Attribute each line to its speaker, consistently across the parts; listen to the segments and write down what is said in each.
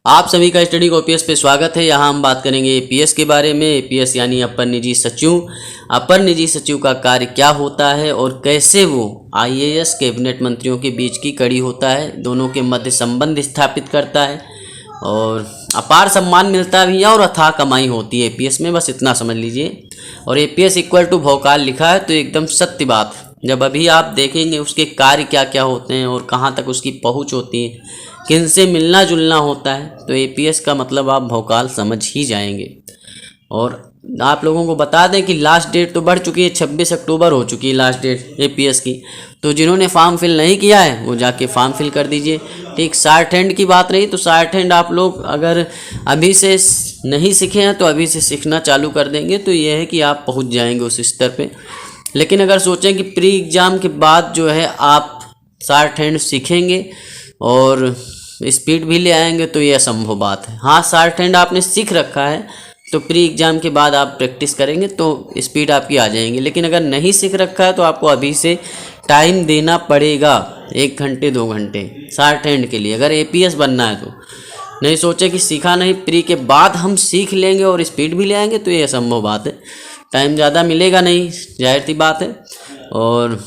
Speaker 1: आप सभी का स्टडी ओपीएस पे स्वागत है। यहाँ हम बात करेंगे एपीएस के बारे में। एपीएस यानी अपर निजी सचिव। अपर निजी सचिव का कार्य क्या होता है और कैसे वो आईएएस कैबिनेट मंत्रियों के बीच की कड़ी होता है, दोनों के मध्य संबंध स्थापित करता है और अपार सम्मान मिलता भी है और अथाह कमाई होती है एपीएस में, बस इतना समझ लीजिए। और एपीएस इक्वल टू भोकाल लिखा है तो एकदम सत्य बात। जब अभी आप देखेंगे उसके कार्य क्या क्या होते हैं और कहाँ तक उसकी पहुँच होती है, किन से मिलना जुलना होता है, तो एपीएस का मतलब आप भौकाल समझ ही जाएंगे। और आप लोगों को बता दें कि लास्ट डेट तो बढ़ चुकी है, 26 अक्टूबर हो चुकी है लास्ट डेट एपीएस की। तो जिन्होंने फॉर्म फिल नहीं किया है वो जाके फॉर्म फिल कर दीजिए। ठीक, शार्ट हैंड की बात रही तो शार्ट हैंड आप लोग अगर अभी से नहीं सीखे हैं तो अभी से सीखना चालू कर देंगे तो ये है कि आप पहुंच जाएंगे उस स्तर पे। लेकिन अगर सोचें कि प्री एग्ज़ाम के बाद जो है आप शार्ट हैंड सीखेंगे और स्पीड भी ले आएंगे तो ये असंभव बात है। हाँ, शार्ट हैंड आपने सीख रखा है तो प्री एग्ज़ाम के बाद आप प्रैक्टिस करेंगे तो स्पीड आपकी आ जाएंगी। लेकिन अगर नहीं सीख रखा है तो आपको अभी से टाइम देना पड़ेगा, 1 घंटे 2 घंटे शार्ट हैंड के लिए, अगर एपीएस बनना है तो। नहीं सोचे कि सीखा नहीं, प्री के बाद हम सीख लेंगे और स्पीड भी ले आएंगे तो ये असंभव बात है। टाइम ज़्यादा मिलेगा नहीं, जाहिर सी बात है। और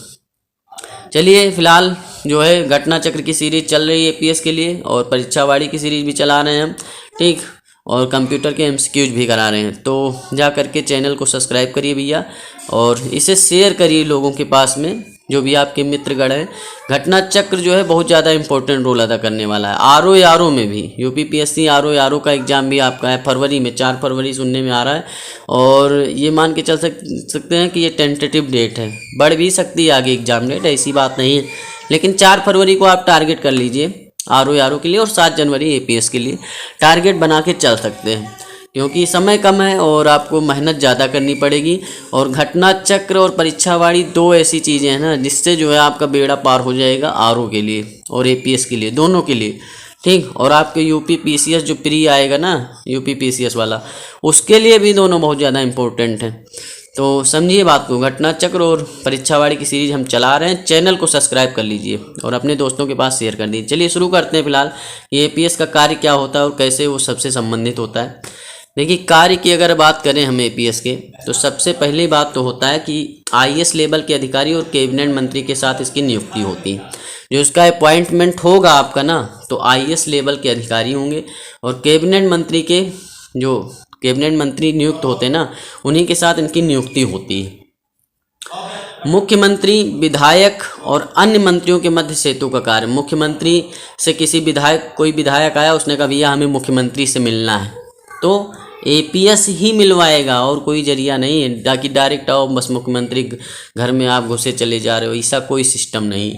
Speaker 1: चलिए फिलहाल जो है घटना चक्र की सीरीज चल रही है एपीएस के लिए और परीक्षावाड़ी की सीरीज भी चला रहे हैं हम। ठीक, और कंप्यूटर के एमसीक्यूज भी करा रहे हैं। तो जा करके चैनल को सब्सक्राइब करिए भैया और इसे शेयर करिए लोगों के पास में, जो भी आपके मित्रगण हैं। घटना चक्र जो है बहुत ज़्यादा इंपॉर्टेंट रोल अदा करने वाला है। आरओ में भी यूपीपीएससी आरओ का एग्ज़ाम भी आपका है फरवरी में, 4 फरवरी सुनने में आ रहा है। और ये मान के चल सकते हैं कि ये टेंटेटिव डेट है, बढ़ भी सकती है आगे एग्ज़ाम डेट, ऐसी बात नहीं है। लेकिन 4 फरवरी को आप टारगेट कर लीजिए आरओ के लिए और 7 जनवरी एपीएस के लिए टारगेट बना के चल सकते हैं, क्योंकि समय कम है और आपको मेहनत ज़्यादा करनी पड़ेगी। और घटना चक्र और परीक्षावाड़ी 2 ऐसी चीज़ें हैं ना जिससे जो है आपका बेड़ा पार हो जाएगा आरओ के लिए और एपीएस के लिए, दोनों के लिए। ठीक, और आपके यूपी पीसीएस जो प्री आएगा ना, यूपी पीसीएस वाला, उसके लिए भी दोनों बहुत ज़्यादा इम्पोर्टेंट हैं। तो समझिए बात को, घटना चक्र और परीक्षावाड़ी की सीरीज हम चला रहे हैं। चैनल को सब्सक्राइब कर लीजिए और अपने दोस्तों के पास शेयर कर दीजिए। चलिए शुरू करते हैं। फिलहाल ये एपीएस का कार्य क्या होता है और कैसे वो सबसे संबंधित होता है। देखिए, कार्य की अगर बात करें हम एपीएस के, तो सबसे पहली बात तो होता है कि आईएएस लेवल के अधिकारी और कैबिनेट मंत्री के साथ इसकी नियुक्ति होती है। जो इसका अपॉइंटमेंट होगा आपका ना, तो आईएएस लेवल के अधिकारी होंगे और कैबिनेट मंत्री के, जो कैबिनेट मंत्री नियुक्त होते हैं ना, उन्हीं के साथ इनकी नियुक्ति होती है। मुख्यमंत्री, विधायक और अन्य मंत्रियों के मध्य सेतु का कार्य। मुख्यमंत्री से किसी विधायक, कोई विधायक आया, उसने कहा भैया हमें मुख्यमंत्री से मिलना है, तो एपीएस ही मिलवाएगा और कोई जरिया नहीं है ताकि डायरेक्ट आओ बस मुख्यमंत्री घर में आप घुसे चले जा रहे हो, ऐसा कोई सिस्टम नहीं।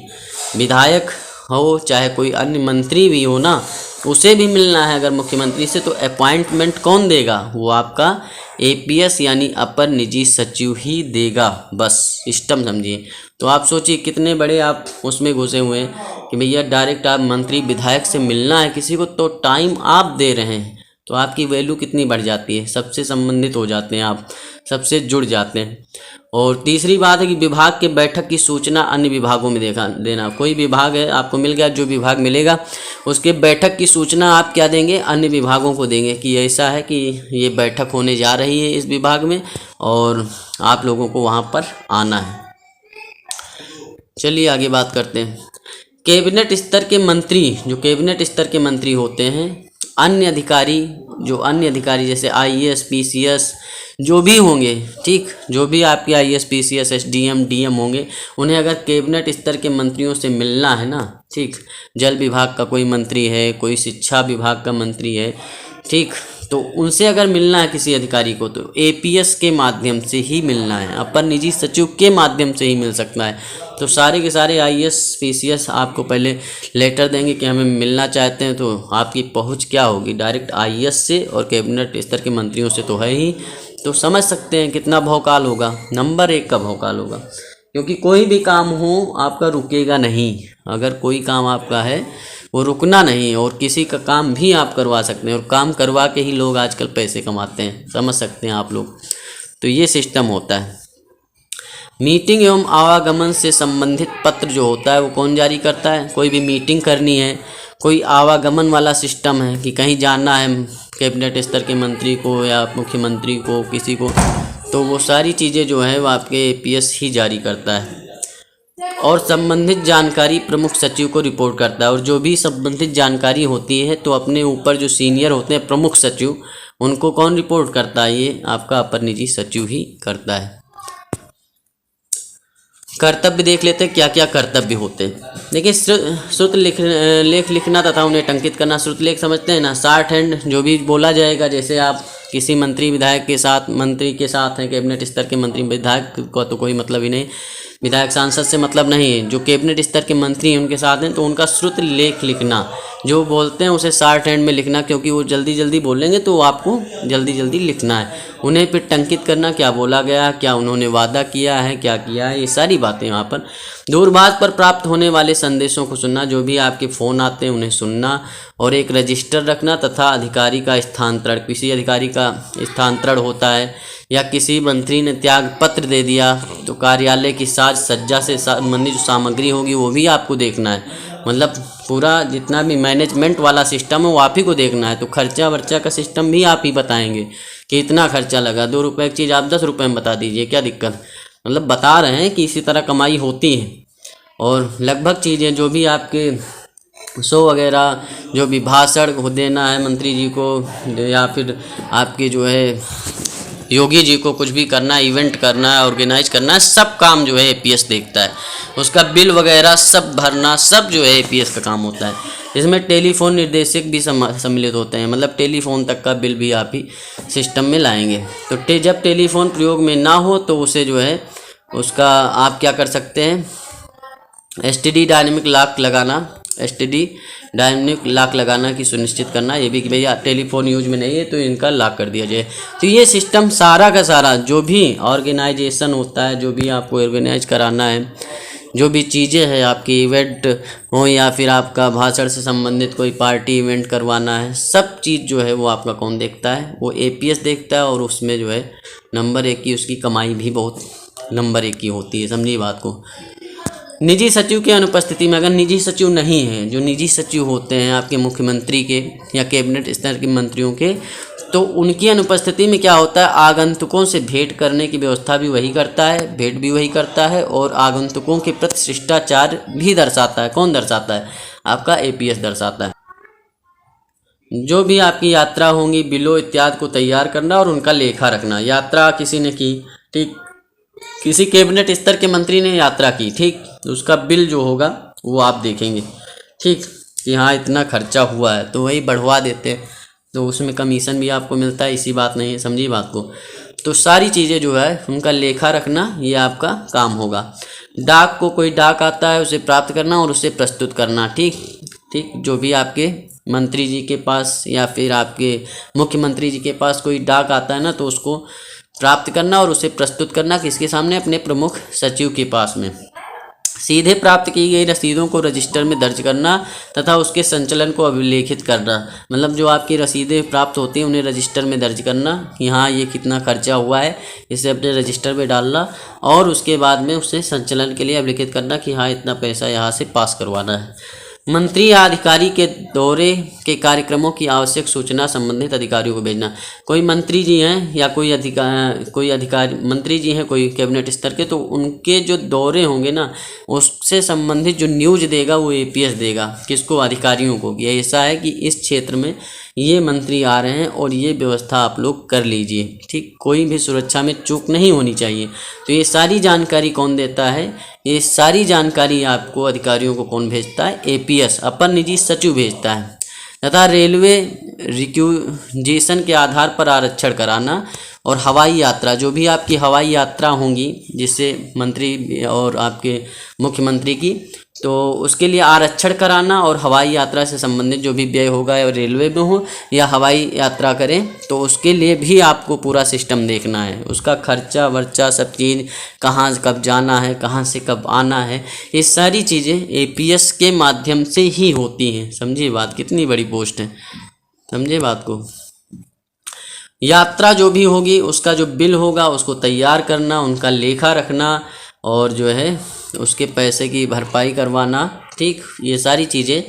Speaker 1: विधायक हो चाहे कोई अन्य मंत्री भी हो ना, उसे भी मिलना है अगर मुख्यमंत्री से, तो अपॉइंटमेंट कौन देगा? वो आपका एपीएस यानी अपर निजी सचिव ही देगा, बस सिस्टम समझिए। तो आप सोचिए कितने बड़े आप उसमें घुसे हुए हैं कि भैया डायरेक्ट आप मंत्री विधायक से मिलना है किसी को, तो टाइम आप दे रहे हैं तो आपकी वैल्यू कितनी बढ़ जाती है, सबसे संबंधित हो जाते हैं आप, सबसे जुड़ जाते हैं। और तीसरी बात है कि विभाग के बैठक की सूचना अन्य विभागों में देना। कोई विभाग है आपको मिल गया, जो विभाग मिलेगा उसके बैठक की सूचना आप क्या देंगे? अन्य विभागों को देंगे कि ऐसा है कि ये बैठक होने जा रही है इस विभाग में और आप लोगों को वहाँ पर आना है। चलिए आगे बात करते हैं। कैबिनेट स्तर के मंत्री, जो कैबिनेट स्तर के मंत्री होते हैं, अन्य अधिकारी जैसे आईएएस पीसीएस जो भी होंगे, ठीक, जो भी आपके आईएएस पीसीएस एसडीएम डीएम होंगे, उन्हें अगर कैबिनेट स्तर के मंत्रियों से मिलना है ना, ठीक, जल विभाग का कोई मंत्री है, कोई शिक्षा विभाग का मंत्री है, ठीक, तो उनसे अगर मिलना है किसी अधिकारी को तो एपीएस के माध्यम से ही मिलना है, अपर निजी सचिव के माध्यम से ही मिल सकता है। तो सारे के सारे आईएएस पीसीएस आपको पहले लेटर देंगे कि हमें मिलना चाहते हैं, तो आपकी पहुंच क्या होगी? डायरेक्ट आईएएस से और कैबिनेट स्तर के मंत्रियों से तो है ही। तो समझ सकते हैं कितना भौकाल होगा, नंबर 1 का भौकाल होगा, क्योंकि कोई भी काम हो आपका रुकेगा नहीं। अगर कोई काम आपका है वो रुकना नहीं, और किसी का काम भी आप करवा सकते हैं और काम करवा के ही लोग आजकल पैसे कमाते हैं, समझ सकते हैं आप लोग। तो ये सिस्टम होता है। मीटिंग एवं आवागमन से संबंधित पत्र जो होता है वो कौन जारी करता है? कोई भी मीटिंग करनी है, कोई आवागमन वाला सिस्टम है कि कहीं जाना है कैबिनेट स्तर के मंत्री को या मुख्यमंत्री को किसी को, तो वो सारी चीज़ें जो है वो आपके एपीएस ही जारी करता है और संबंधित जानकारी प्रमुख सचिव को रिपोर्ट करता है। और जो भी संबंधित जानकारी होती है तो अपने ऊपर जो सीनियर होते हैं प्रमुख सचिव, उनको कौन रिपोर्ट करता है? ये आपका अपर निजी सचिव ही करता है। कर्तव्य देख लेते हैं, क्या क्या कर्तव्य होते हैं। देखिए, श्रुत लेख लिखना तथा उन्हें टंकित करना। श्रुत लेख समझते हैं ना, शॉर्ट हैंड जो भी बोला जाएगा, जैसे आप किसी मंत्री विधायक के साथ, मंत्री के साथ हैं, कैबिनेट स्तर के मंत्री, विधायक को तो कोई मतलब ही नहीं, विधायक सांसद से मतलब नहीं है, जो कैबिनेट स्तर के मंत्री हैं उनके साथ हैं, तो उनका श्रुत लेख लिखना, जो बोलते हैं उसे शॉर्ट हैंड में लिखना, क्योंकि वो जल्दी जल्दी बोलेंगे तो आपको जल्दी जल्दी लिखना है। उन्हें फिर टंकित करना, क्या बोला गया, क्या उन्होंने वादा किया है, क्या किया है, ये सारी बातें यहाँ पर। दूरभाष पर प्राप्त होने वाले संदेशों को सुनना, जो भी आपके फ़ोन आते हैं उन्हें सुनना और एक रजिस्टर रखना तथा अधिकारी का स्थानांतरण, किसी अधिकारी का स्थानांतरण होता है या किसी मंत्री ने त्याग पत्र दे दिया तो कार्यालय की साज सज्जा से संबंधित जो सामग्री होगी वो भी आपको देखना है। मतलब पूरा जितना भी मैनेजमेंट वाला सिस्टम है वो आप ही को देखना है। तो खर्चा वर्चा का सिस्टम भी आप ही बताएंगे कि इतना खर्चा लगा, 2 रुपये की चीज़ आप 10 रुपये में बता दीजिए, क्या दिक्कत। मतलब बता रहे हैं कि इसी तरह कमाई होती है। और लगभग चीज़ें जो भी आपके शो वगैरह, जो भी भाषण को देना है मंत्री जी को या फिर आपके जो है योगी जी को कुछ भी करना है, इवेंट करना है, ऑर्गेनाइज करना है, सब काम जो है एपीएस देखता है। उसका बिल वगैरह सब भरना, सब जो है एपीएस का काम होता है। इसमें टेलीफोन निर्देशक भी सम्मिलित होते हैं, मतलब टेलीफोन तक का बिल भी आप ही सिस्टम में लाएंगे। तो जब टेलीफोन प्रयोग में ना हो तो उसे जो है उसका आप क्या कर सकते हैं, एसटीडी डायनेमिक लॉक लगाना, एसटीडी डायनेमिक लॉक लगाना की सुनिश्चित करना, ये भी कि भैया टेलीफोन यूज में नहीं है तो इनका लॉक कर दिया जाए। तो ये सिस्टम सारा का सारा जो भी ऑर्गेनाइजेशन होता है, जो भी आपको ऑर्गेनाइज कराना है, जो भी चीज़ें हैं आपकी इवेंट हो या फिर आपका भाषण से संबंधित कोई पार्टी इवेंट करवाना है, सब चीज़ जो है वो आपका कौन देखता है? वो एपीएस देखता है। और उसमें जो है नंबर 1 की उसकी कमाई भी बहुत नंबर 1 की होती है, समझिए बात को। निजी सचिव की अनुपस्थिति में, अगर निजी सचिव नहीं है, जो निजी सचिव होते हैं आपके मुख्यमंत्री के या कैबिनेट स्तर के मंत्रियों के, तो उनकी अनुपस्थिति में क्या होता है, आगंतुकों से भेंट करने की व्यवस्था भी वही करता है, भेंट भी वही करता है और आगंतुकों के प्रति शिष्टाचार भी दर्शाता है। कौन दर्शाता है? आपका एपीएस दर्शाता है। जो भी आपकी यात्रा होंगी, बिलों इत्यादि को तैयार करना और उनका लेखा रखना। यात्रा किसी ने की, ठीक, किसी कैबिनेट स्तर के मंत्री ने यात्रा की, ठीक, उसका बिल जो होगा वो आप देखेंगे, ठीक, कि हाँ इतना खर्चा हुआ है, तो वही बढ़वा देते हैं, तो उसमें कमीशन भी आपको मिलता है, इसी बात नहीं है, समझिए बात को। तो सारी चीज़ें जो है उनका लेखा रखना ये आपका काम होगा। डाक को, कोई डाक आता है उसे प्राप्त करना और उसे प्रस्तुत करना, ठीक ठीक। जो भी आपके मंत्री जी के पास या फिर आपके मुख्यमंत्री जी के पास कोई डाक आता है ना, तो उसको प्राप्त करना और उसे प्रस्तुत करना किसके सामने? अपने प्रमुख सचिव के पास में। सीधे प्राप्त की गई रसीदों को रजिस्टर में दर्ज करना तथा उसके संचलन को अभिलेखित करना। मतलब जो आपकी रसीदें प्राप्त होती हैं उन्हें रजिस्टर में दर्ज करना कि हाँ ये कितना खर्चा हुआ है, इसे अपने रजिस्टर में डालना और उसके बाद में उसे संचलन के लिए अभिलेखित करना कि हाँ इतना पैसा यहाँ से पास करवाना है। मंत्री या अधिकारी के दौरे के कार्यक्रमों की आवश्यक सूचना संबंधित अधिकारियों को भेजना। कोई मंत्री जी हैं या कोई अधिकारी मंत्री जी हैं कोई कैबिनेट स्तर के, तो उनके जो दौरे होंगे ना, उससे संबंधित जो न्यूज़ देगा वो एपीएस देगा। किसको? अधिकारियों को। ये ऐसा है कि इस क्षेत्र में ये मंत्री आ रहे हैं और ये व्यवस्था आप लोग कर लीजिए, ठीक। कोई भी सुरक्षा में चूक नहीं होनी चाहिए। तो ये सारी जानकारी कौन देता है? ये सारी जानकारी आपको अधिकारियों को कौन भेजता है? एपीएस, अपर निजी सचिव भेजता है। तथा रेलवे रिक्यूजेशन के आधार पर आरक्षण कराना और हवाई यात्रा, जो भी आपकी हवाई यात्रा होंगी जिससे मंत्री और आपके मुख्यमंत्री की, तो उसके लिए आरक्षण कराना और हवाई यात्रा से संबंधित जो भी व्यय होगा या रेलवे में हो या हवाई यात्रा करें तो उसके लिए भी आपको पूरा सिस्टम देखना है। उसका खर्चा वर्चा सब चीज़, कहाँ कब जाना है, कहाँ से कब आना है, ये सारी चीज़ें एपीएस के माध्यम से ही होती हैं। समझिए बात, कितनी बड़ी पोस्ट है, समझिए बात को। यात्रा जो भी होगी उसका जो बिल होगा उसको तैयार करना, उनका लेखा रखना और जो है उसके पैसे की भरपाई करवाना, ठीक। ये सारी चीज़ें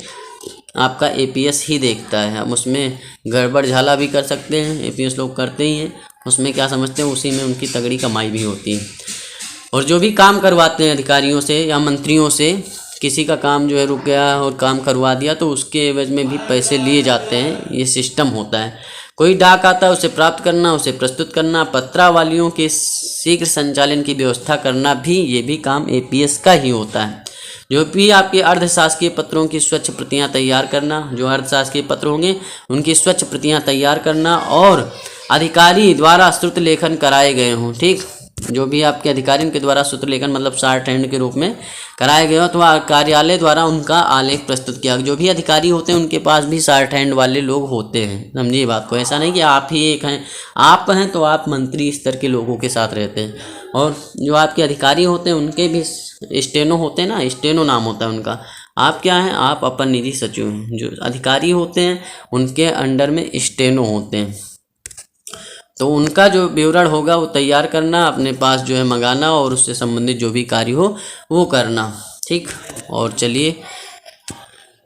Speaker 1: आपका एपीएस ही देखता है। हम उसमें गड़बड़ झाला भी कर सकते हैं, एपीएस लोग करते ही हैं, उसमें क्या समझते हैं, उसी में उनकी तगड़ी कमाई भी होती है। और जो भी काम करवाते हैं अधिकारियों से या मंत्रियों से, किसी का काम जो है रुक गया और काम करवा दिया तो उसके एवज में भी पैसे लिए जाते हैं, ये सिस्टम होता है। कोई डाक आता है उसे प्राप्त करना, उसे प्रस्तुत करना, पत्रावलियों के शीघ्र संचालन की व्यवस्था करना भी ये भी काम एपीएस का ही होता है। जो भी आपके अर्धशासकीय पत्रों की स्वच्छ प्रतियां तैयार करना, जो अर्धशासकीय पत्र होंगे उनकी स्वच्छ प्रतियां तैयार करना और अधिकारी द्वारा सूत्र लेखन कराए गए हों। ठीक, जो भी आपके अधिकारियों के द्वारा सूत्र लेखन मतलब शॉर्ट हैंड के रूप में कराए गए हो तो कार्यालय द्वारा उनका आलेख प्रस्तुत किया। जो भी अधिकारी होते हैं उनके पास भी शॉर्ट हैंड वाले लोग होते हैं, समझिए बात को। ऐसा नहीं कि आप ही एक हैं, आप हैं तो आप मंत्री स्तर के लोगों के साथ रहते हैं। और जो आपके अधिकारी होते हैं उनके भी स्टेनो होते हैं ना, स्टेनो नाम होता है उनका। आप क्या हैं, आप अपर निधि सचिव हैं। जो अधिकारी होते हैं उनके अंडर में स्टेनो होते हैं, तो उनका जो विवरण होगा वो तैयार करना, अपने पास जो है मंगाना और उससे संबंधित जो भी कार्य हो वो करना। ठीक, और चलिए,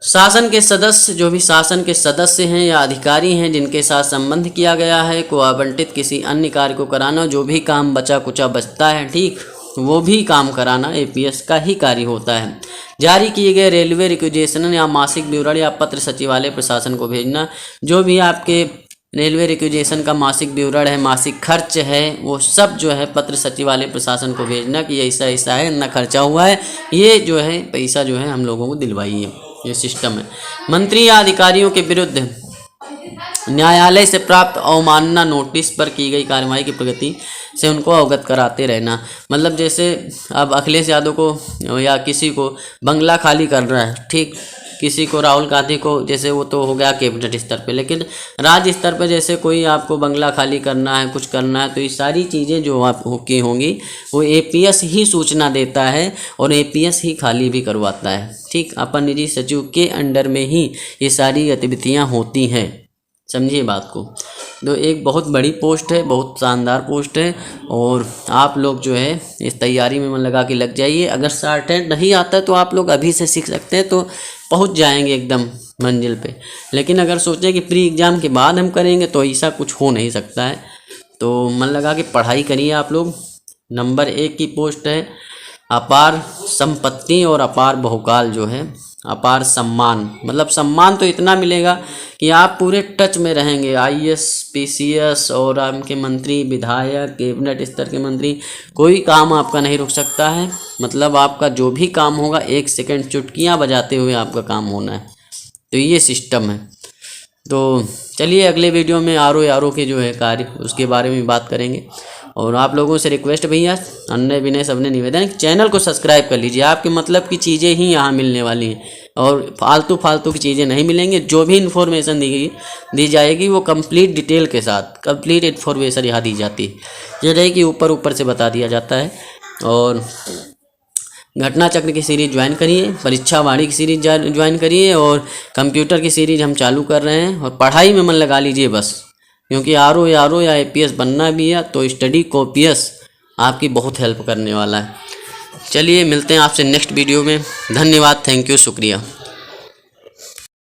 Speaker 1: शासन के सदस्य, जो भी शासन के सदस्य हैं या अधिकारी हैं जिनके साथ संबंध किया गया है को आवंटित किसी अन्य कार्य को कराना, जो भी काम बचा कुचा बचता है, ठीक, वो भी काम कराना एपीएस का ही कार्य होता है। जारी किए गए रेलवे रिक्विजिशन या मासिक विवरण या पत्र सचिवालय प्रशासन को भेजना, जो भी आपके रेलवे रिक्विजिशन का मासिक विवरण है, मासिक खर्च है, वो सब जो है पत्र सचिवालय प्रशासन को भेजना कि ऐसा ऐसा है, इतना खर्चा हुआ है, ये जो है पैसा जो है हम लोगों को दिलवाइए, ये सिस्टम है। मंत्री या अधिकारियों के विरुद्ध न्यायालय से प्राप्त अवमानना नोटिस पर की गई कार्रवाई की प्रगति से उनको अवगत कराते रहना। मतलब जैसे अब अखिलेश यादव को या किसी को बंगला खाली कर रहा है, ठीक, किसी को राहुल गांधी को, जैसे वो तो हो गया कैबिनेट स्तर पे, लेकिन राज्य स्तर पे जैसे कोई आपको बंगला खाली करना है, कुछ करना है, तो ये सारी चीज़ें जो आप की होंगी वो एपीएस ही सूचना देता है और एपीएस ही खाली भी करवाता है। ठीक, अपर निजी सचिव के अंडर में ही ये सारी गतिविधियाँ होती हैं, समझिए बात को। तो एक बहुत बड़ी पोस्ट है, बहुत शानदार पोस्ट है, और आप लोग जो है इस तैयारी में मन लगा के लग जाइए। अगर शॉर्ट हैंड नहीं आता है तो आप लोग अभी से सीख सकते हैं, तो पहुंच जाएंगे एकदम मंजिल पे। लेकिन अगर सोचें कि प्री एग्ज़ाम के बाद हम करेंगे तो ऐसा कुछ हो नहीं सकता है। तो मन लगा के पढ़ाई करिए आप लोग। नंबर 1 की पोस्ट है अपार संपत्ति और अपार बहुकाल, जो है अपार सम्मान, मतलब सम्मान तो इतना मिलेगा कि आप पूरे टच में रहेंगे। आईएएस, पीसीएस और आपके मंत्री, विधायक, कैबिनेट स्तर के मंत्री, कोई काम आपका नहीं रुक सकता है। मतलब आपका जो भी काम होगा 1 सेकंड चुटकियां बजाते हुए आपका काम होना है, तो ये सिस्टम है। तो चलिए अगले वीडियो में आरओ के जो है कार्य उसके बारे में बात करेंगे। और आप लोगों से रिक्वेस्ट भैया, अन्य विनय सबने निवेदन, चैनल को सब्सक्राइब कर लीजिए। आपके मतलब की चीज़ें ही यहाँ मिलने वाली हैं और फालतू की चीज़ें नहीं मिलेंगी। जो भी इन्फॉर्मेशन दी जाएगी वो कंप्लीट डिटेल के साथ, कंप्लीट इन्फॉर्मेशन यहाँ दी जाती है। ये नहीं कि ऊपर से बता दिया जाता है। और घटना चक्र की सीरीज़ ज्वाइन करिए, परीक्षा वाणी की सीरीज़ ज्वाइन करिए, और कंप्यूटर की सीरीज़ हम चालू कर रहे हैं। और पढ़ाई में मन लगा लीजिए बस, क्योंकि आरओ या एपीएस बनना भी है तो स्टडी कॉपियस आपकी बहुत हेल्प करने वाला है। चलिए मिलते हैं आपसे नेक्स्ट वीडियो में। धन्यवाद, थैंक यू, शुक्रिया।